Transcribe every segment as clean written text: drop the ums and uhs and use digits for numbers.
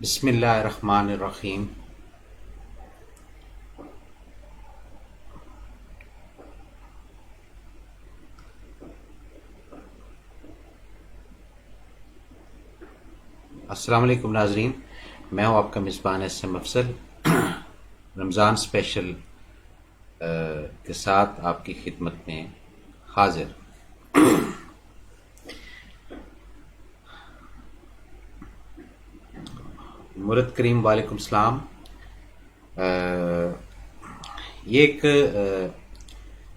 بسم اللہ الرحمن الرحیم۔ السلام علیکم ناظرین، میں ہوں آپ کا میزبان SM افضل، رمضان اسپیشل کے ساتھ آپ کی خدمت میں حاضر۔ مرد کریم وعلیکم السلام۔ یہ ایک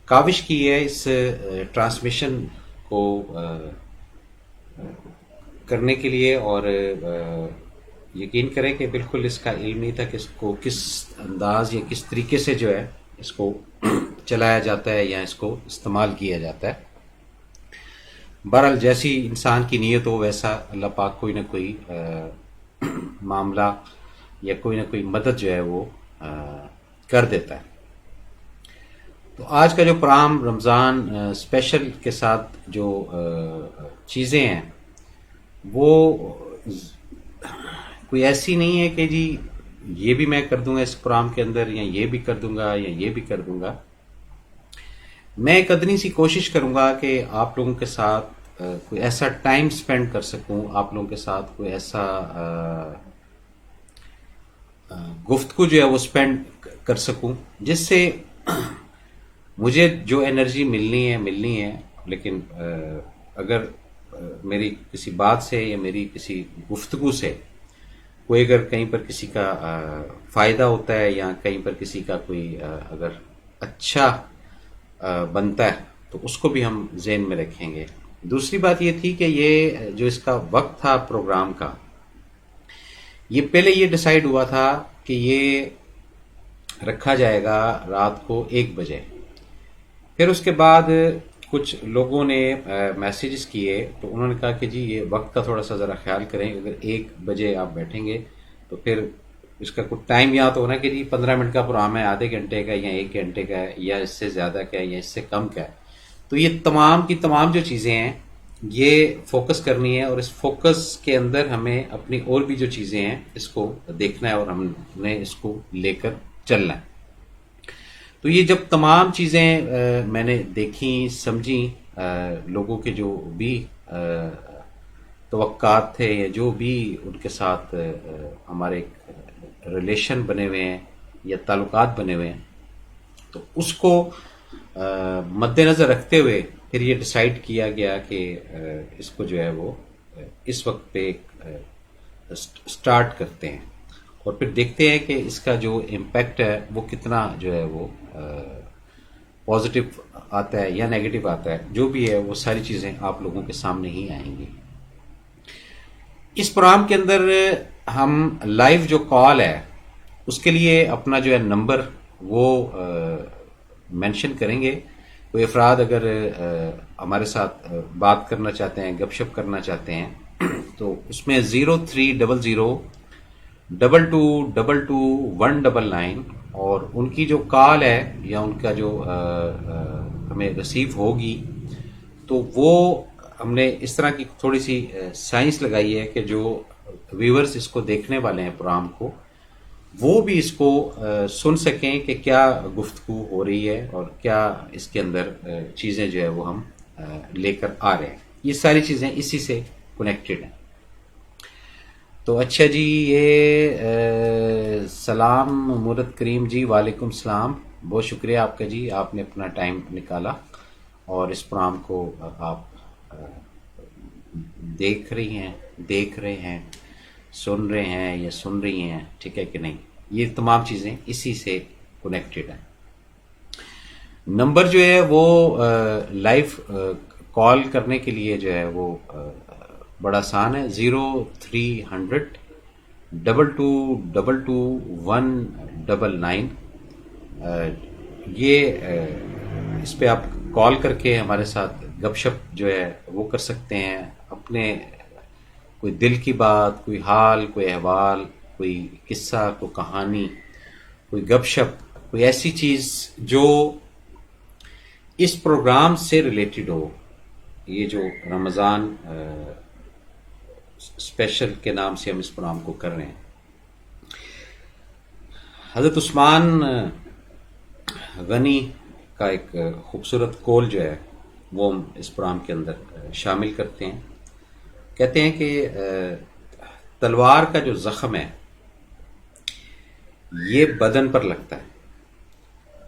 کاوش کی ہے اس ٹرانسمیشن کو کرنے کے لیے، اور یقین کریں کہ بالکل اس کا علم نہیں تھا کہ اس کو کس انداز یا کس طریقے سے جو ہے اس کو چلایا جاتا ہے یا اس کو استعمال کیا جاتا ہے۔ بہرحال جیسی انسان کی نیت ہو ویسا اللہ پاک کوئی نہ کوئی معاملہ یا کوئی نہ کوئی مدد جو ہے وہ کر دیتا ہے۔ تو آج کا جو پروگرام رمضان اسپیشل کے ساتھ جو چیزیں ہیں وہ کوئی ایسی نہیں ہے کہ جی یہ بھی میں کر دوں گا اس پروگرام کے اندر، یا یہ بھی کر دوں گا یا یہ بھی کر دوں گا۔ میں ایک ادنی سی کوشش کروں گا کہ آپ لوگوں کے ساتھ کوئی ایسا ٹائم سپینڈ کر سکوں، آپ لوگوں کے ساتھ کوئی ایسا گفتگو جو ہے وہ سپینڈ کر سکوں جس سے مجھے جو انرجی ملنی ہے، لیکن اگر میری کسی بات سے یا میری کسی گفتگو سے کوئی اگر کہیں پر کسی کا فائدہ ہوتا ہے یا کہیں پر کسی کا کوئی اگر اچھا بنتا ہے تو اس کو بھی ہم ذہن میں رکھیں گے۔ دوسری بات یہ تھی کہ یہ جو اس کا وقت تھا پروگرام کا، یہ پہلے یہ ڈیسائیڈ ہوا تھا کہ یہ رکھا جائے گا رات کو 1 بجے۔ پھر اس کے بعد کچھ لوگوں نے میسیجز کیے تو انہوں نے کہا کہ جی یہ وقت کا تھوڑا سا ذرا خیال کریں، اگر 1 بجے آپ بیٹھیں گے تو پھر اس کا کوئی ٹائم یا تو ہونا کہ جی 15 منٹ کا پروگرام ہے، آدھے گھنٹے کا یا 1 گھنٹے کا ہے، یا اس سے زیادہ کا ہے یا اس سے کم کا ہے۔ تو یہ تمام کی تمام جو چیزیں ہیں یہ فوکس کرنی ہے، اور اس فوکس کے اندر ہمیں اپنی اور بھی جو چیزیں ہیں اس کو دیکھنا ہے اور ہم نے اس کو لے کر چلنا ہے۔ تو یہ جب تمام چیزیں میں نے دیکھیں سمجھیں، لوگوں کے جو بھی توقعات تھے یا جو بھی ان کے ساتھ ہمارے ریلیشن بنے ہوئے ہیں یا تعلقات بنے ہوئے ہیں، تو اس کو مد نظر رکھتے ہوئے پھر یہ ڈیسائیڈ کیا گیا کہ اس کو جو ہے وہ اس وقت پہ سٹارٹ کرتے ہیں، اور پھر دیکھتے ہیں کہ اس کا جو امپیکٹ ہے وہ کتنا جو ہے وہ پازیٹیو آتا ہے یا نیگیٹو آتا ہے۔ جو بھی ہے وہ ساری چیزیں آپ لوگوں کے سامنے ہی آئیں گی۔ اس پروگرام کے اندر ہم لائیو جو کال ہے اس کے لیے اپنا جو ہے نمبر وہ مینشن کریں گے۔ کوئی افراد اگر ہمارے ساتھ بات کرنا چاہتے ہیں، گپ شپ کرنا چاہتے ہیں، تو اس میں 0300 2222 اور ان کی جو کال ہے یا ان کا جو ہمیں ریسیو ہوگی، تو وہ ہم نے اس طرح کی تھوڑی سی سائنس لگائی ہے کہ جو ویورز اس کو دیکھنے والے ہیں پروگرام کو، وہ بھی اس کو سن سکیں کہ کیا گفتگو ہو رہی ہے اور کیا اس کے اندر چیزیں جو ہے وہ ہم لے کر آ رہے ہیں۔ یہ ساری چیزیں اسی سے کنیکٹڈ ہیں۔ تو اچھا جی، یہ سلام مرد کریم جی، وعلیکم السلام، بہت شکریہ آپ کا جی، آپ نے اپنا ٹائم نکالا اور اس پروگرام کو آپ دیکھ رہے ہیں، سن رہے ہیں یا سن رہی ہیں، ٹھیک ہے کہ نہیں؟ یہ تمام چیزیں اسی سے کنیکٹڈ ہیں۔ نمبر جو ہے وہ لائیو کال کرنے کے لیے جو ہے وہ بڑا آسان ہے، 0300 2222 یہ اس پہ آپ کال کر کے ہمارے ساتھ گپ شپ جو ہے وہ کر سکتے ہیں، اپنے کوئی دل کی بات، کوئی حال، کوئی احوال، کوئی قصہ، کوئی کہانی، کوئی گپ شپ، کوئی ایسی چیز جو اس پروگرام سے ریلیٹڈ ہو۔ یہ جو رمضان اسپیشل کے نام سے ہم اس پروگرام کو کر رہے ہیں، حضرت عثمان غنی کا ایک خوبصورت قول جو ہے وہ ہم اس پروگرام کے اندر شامل کرتے ہیں. کہتے ہیں کہ تلوار کا جو زخم ہے یہ بدن پر لگتا ہے،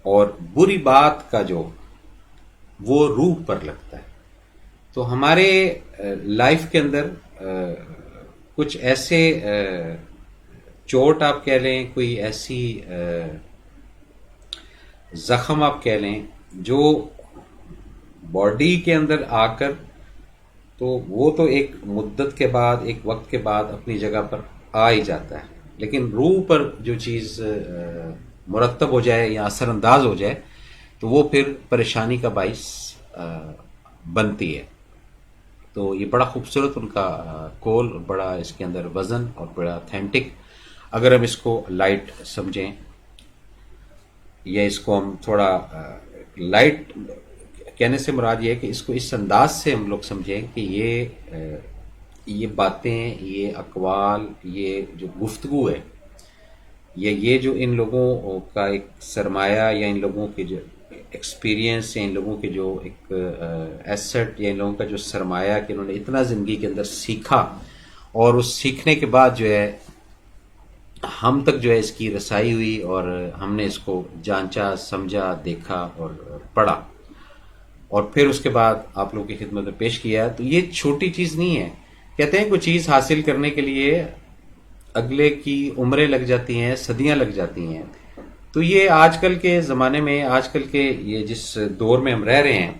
اور بری بات کا جو وہ روح پر لگتا ہے. تو ہمارے لائف کے اندر کچھ ایسے چوٹ آپ کہہ لیں، کوئی ایسی زخم آپ کہہ لیں جو باڈی کے اندر آ کر، تو وہ تو ایک مدت کے بعد، ایک وقت کے بعد اپنی جگہ پر آ ہی جاتا ہے، لیکن روح پر جو چیز مرتب ہو جائے یا اثر انداز ہو جائے تو وہ پھر پریشانی کا باعث بنتی ہے. تو یہ بڑا خوبصورت ان کا کول، بڑا اس کے اندر وزن اور بڑا اتھینٹک. اگر ہم اس کو لائٹ سمجھیں، یا اس کو ہم تھوڑا لائٹ کہنے سے مراد یہ ہے کہ اس کو اس انداز سے ہم لوگ سمجھیں کہ یہ باتیں، یہ اقوال، یہ جو گفتگو ہے، یہ جو ان لوگوں کا ایک سرمایہ، یا ان لوگوں کے جو ایکسپیرینس، یا ان لوگوں کے جو ایک ایسٹ، یا ان لوگوں کا جو سرمایہ کہ انہوں نے اتنا زندگی کے اندر سیکھا، اور اس سیکھنے کے بعد جو ہے ہم تک جو ہے اس کی رسائی ہوئی، اور ہم نے اس کو جانچا، سمجھا، دیکھا اور پڑھا، اور پھر اس کے بعد آپ لوگوں کی خدمت میں پیش کیا. تو یہ چھوٹی چیز نہیں ہے. کہتے ہیں کوئی چیز حاصل کرنے کے لیے اگلے کی عمریں لگ جاتی ہیں، صدیاں لگ جاتی ہیں. تو یہ آج کل کے زمانے میں، آج کل کے یہ جس دور میں ہم رہ رہے ہیں،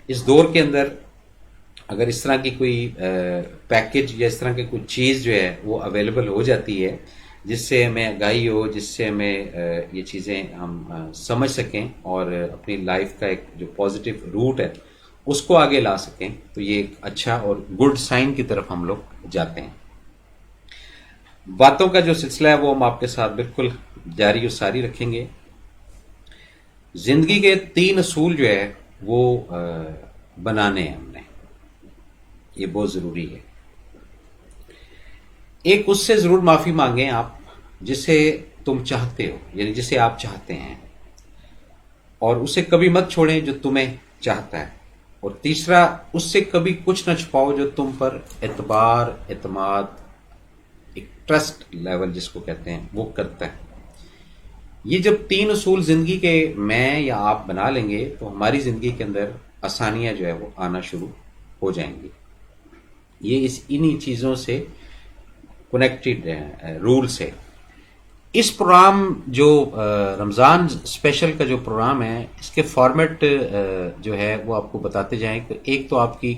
اس دور کے اندر اگر اس طرح کی کوئی پیکج یا اس طرح کی کوئی چیز جو ہے وہ اویلیبل ہو جاتی ہے، جس سے ہمیں آگاہی ہو، جس سے ہمیں یہ چیزیں ہم سمجھ سکیں اور اپنی لائف کا ایک جو پازیٹیو روٹ ہے اس کو آگے لا سکیں، تو یہ ایک اچھا اور گڈ سائن کی طرف ہم لوگ جاتے ہیں. باتوں کا جو سلسلہ ہے وہ ہم آپ کے ساتھ بالکل جاری و ساری رکھیں گے. زندگی کے 3 اصول جو ہے وہ بنانے ہیں ہم نے، یہ بہت ضروری ہے. ایک اس سے ضرور معافی مانگیں آپ جسے تم چاہتے ہو، یعنی جسے آپ چاہتے ہیں، اور اسے کبھی مت چھوڑیں جو تمہیں چاہتا ہے. اور تیسرا، اس سے کبھی کچھ نہ چھپاؤ جو تم پر اعتبار، اعتماد، ایک ٹرسٹ لیول جس کو کہتے ہیں وہ کرتا ہے. یہ جب 3 اصول زندگی کے میں یا آپ بنا لیں گے تو ہماری زندگی کے اندر آسانیاں جو ہے وہ آنا شروع ہو جائیں گی. یہ انہی چیزوں سے کنیکٹڈ رول سے. اس پروگرام جو رمضان اسپیشل کا جو پروگرام ہے، اس کے فارمیٹ جو ہے وہ آپ کو بتاتے جائیں کہ ایک تو آپ کی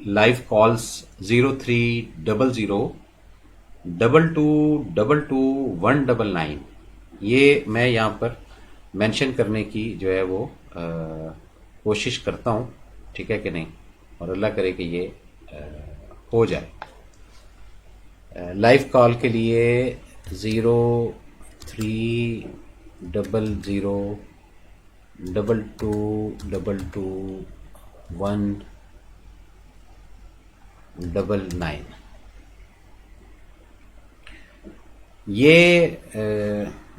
لائیو کالز 030022222199، یہ میں یہاں پر مینشن کرنے کی جو ہے وہ کوشش کرتا ہوں، ٹھیک ہے کہ نہیں، اور اللہ کرے کہ یہ ہو جائے. لائیو کال کے لیے 030022222199. یہ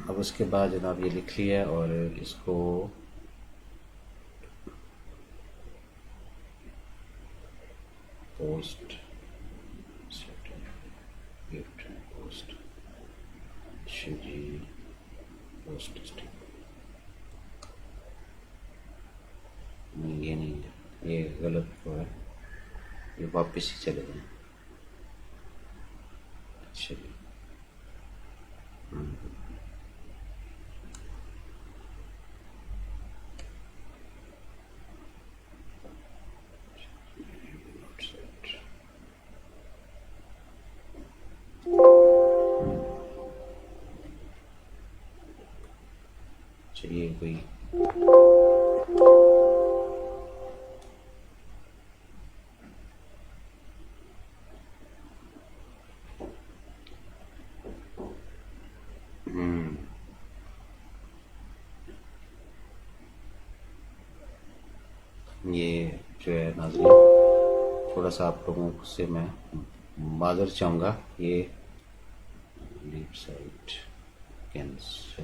اب اس کے بعد جناب یہ لکھ لیا، اور اس کو پوسٹ پوسٹ جی پوسٹ نہیں، یہ نہیں، یہ غلط ہوا ہے، یہ واپس ہی چلے جائیں. اچھا جی، چلیے کوئی یہ جو ہے ناظرین، تھوڑا سا آپ لوگوں سے میں معذرت چاہوں گا. یہ لیپ سائٹ کینسل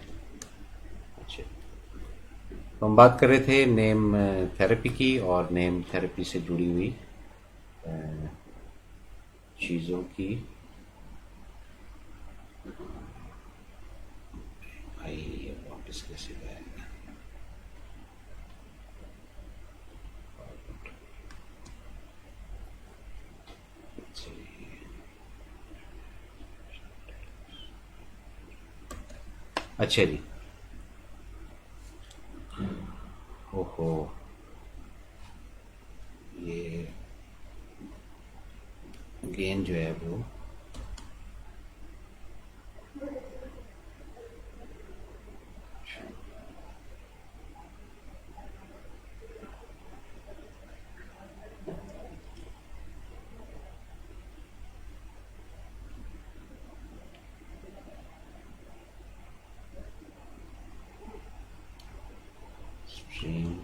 تو ہم بات کر رہے تھے نیم تھراپی کی اور نیم تھراپی سے جڑی ہوئی چیزوں کی. بھائی یہ واپس کیسے گئے؟ اچھا جی. اوہو یہ گین جو ہے وہ اسٹریم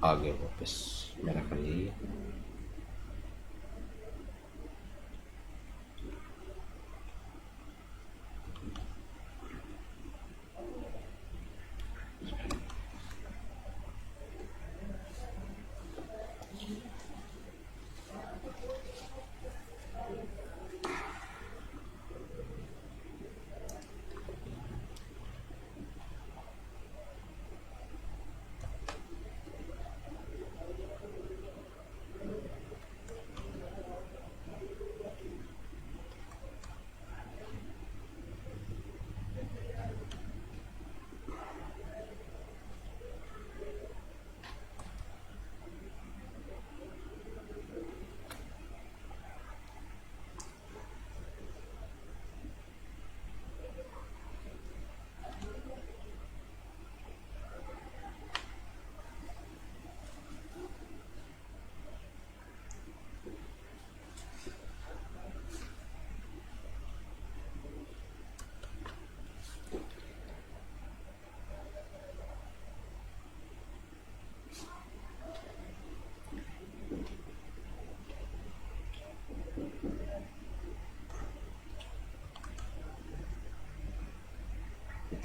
آگے واپس میرا خیال یہی ہے.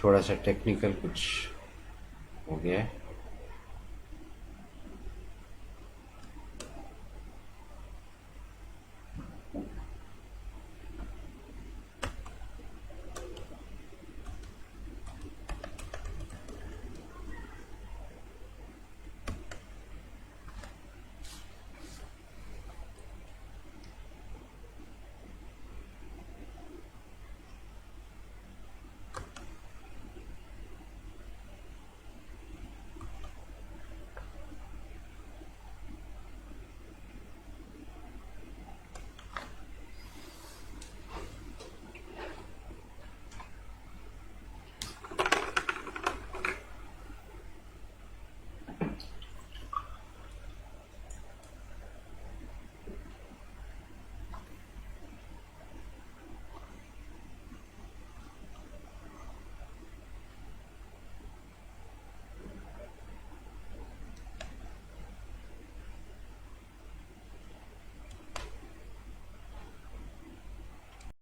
تھوڑا سا ٹیکنیکل کچھ ہو گیا ہے.